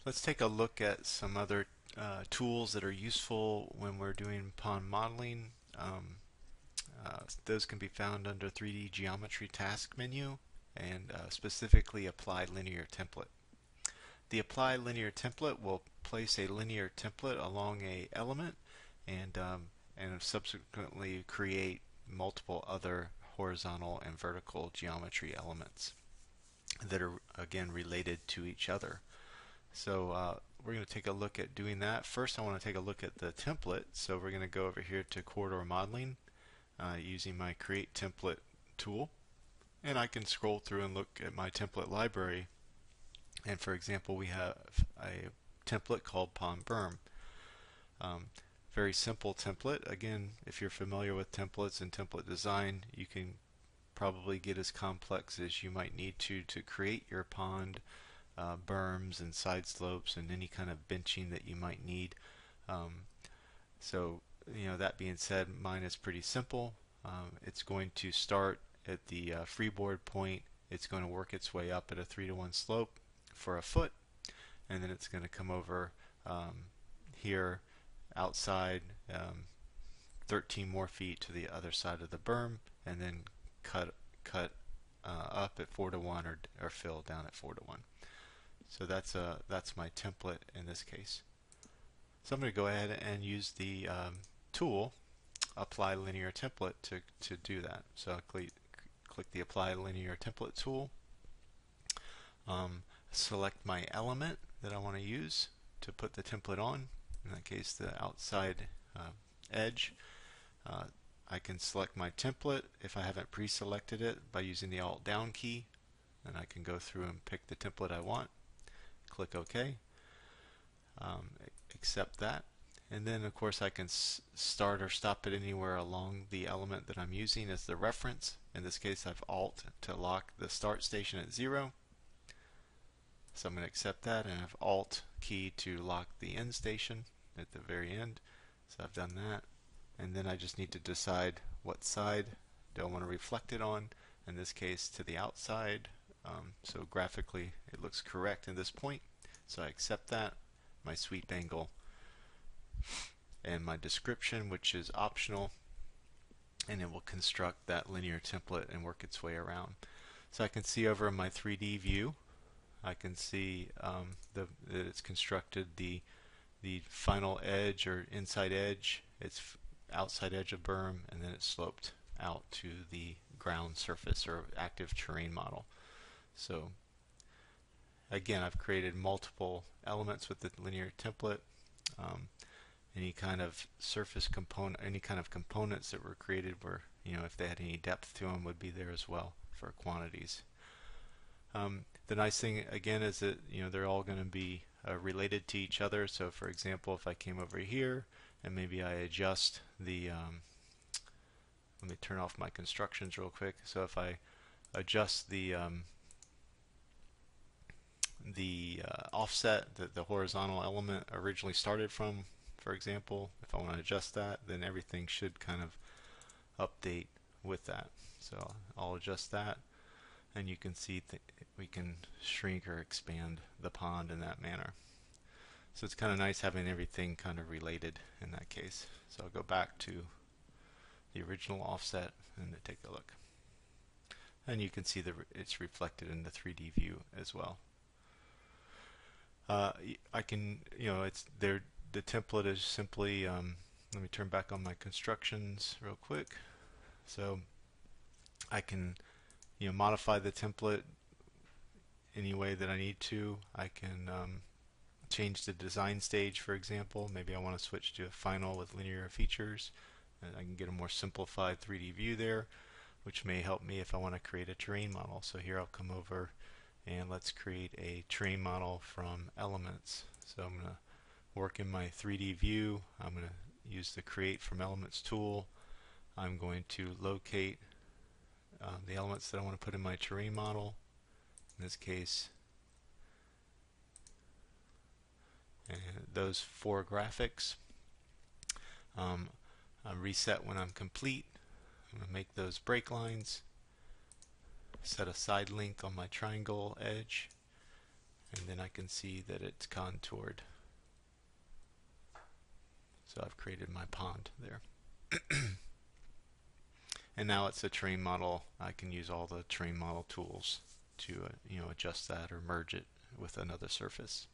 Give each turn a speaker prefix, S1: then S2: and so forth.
S1: Let's take a look at some other tools that are useful when we're doing pond modeling. Those can be found under 3D Geometry Task menu and specifically Apply Linear Template. The Apply Linear Template will place a linear template along a element and subsequently create multiple other horizontal and vertical geometry elements that are again related to each other. So we're going to take a look at doing that. First, I want to take a look at the template. So we're going to go over here to Corridor Modeling using my Create Template tool. And I can scroll through and look at my template library. And for example, we have a template called Pond Berm. Very simple template. Again, if you're familiar with templates and template design, you can probably get as complex as you might need to create your pond berms and side slopes and any kind of benching that you might need. So, that being said, mine is pretty simple. It's going to start at the freeboard point. It's going to work its way up at a 3-to-1 slope for a foot, and then it's going to come over here outside 13 more feet to the other side of the berm, and then cut up at 4-to-1 or fill down at 4-to-1. So that's my template in this case. So I'm going to go ahead and use the tool Apply Linear Template to do that. So I click the Apply Linear Template tool, select my element that I want to use to put the template on. In that case, the outside edge. I can select my template if I haven't pre-selected it by using the Alt down key, and I can go through and pick the template I want. Click OK. Accept that. And then of course I can start or stop it anywhere along the element that I'm using as the reference. In this case I've Alt to lock the start station at 0. So I'm going to accept that, and I have Alt key to lock the end station at the very end. So I've done that. And then I just need to decide what side do I want to reflect it on. In this case to the outside. So graphically it looks correct at this point. So I accept that, my sweep angle, and my description, which is optional, and it will construct that linear template and work its way around. So I can see over in my 3D view, I can see that it's constructed the final edge or inside edge, it's outside edge of berm, and then it's sloped out to the ground surface or active terrain model. So again, I've created multiple elements with the linear template. Any kind of surface component, any kind of components that were created were, if they had any depth to them, would be there as well for quantities. The nice thing again is that they're all going to be related to each other. So for example, if I came over here and maybe I adjust the let me turn off my constructions real quick. So if I adjust the offset that the horizontal element originally started from, for example, if I want to adjust that, then everything should kind of update with that. So I'll adjust that, and you can see we can shrink or expand the pond in that manner. So it's kind of nice having everything kind of related in that case. So I'll go back to the original offset and take a look. And you can see that it's reflected in the 3D view as well. I can, it's there. The template is simply, let me turn back on my constructions real quick. So I can, modify the template any way that I need to. I can change the design stage, for example. Maybe I want to switch to a final with linear features, and I can get a more simplified 3D view there, which may help me if I want to create a terrain model. So here I'll come over and let's create a terrain model from elements. So I'm going to work in my 3D view. I'm going to use the Create from Elements tool. I'm going to locate the elements that I want to put in my terrain model. In this case, those 4 graphics. I reset when I'm complete. I'm going to make those break lines. Set a side link on my triangle edge, and then I can see that it's contoured. So I've created my pond there. And now it's a terrain model. I can use all the terrain model tools to adjust that or merge it with another surface.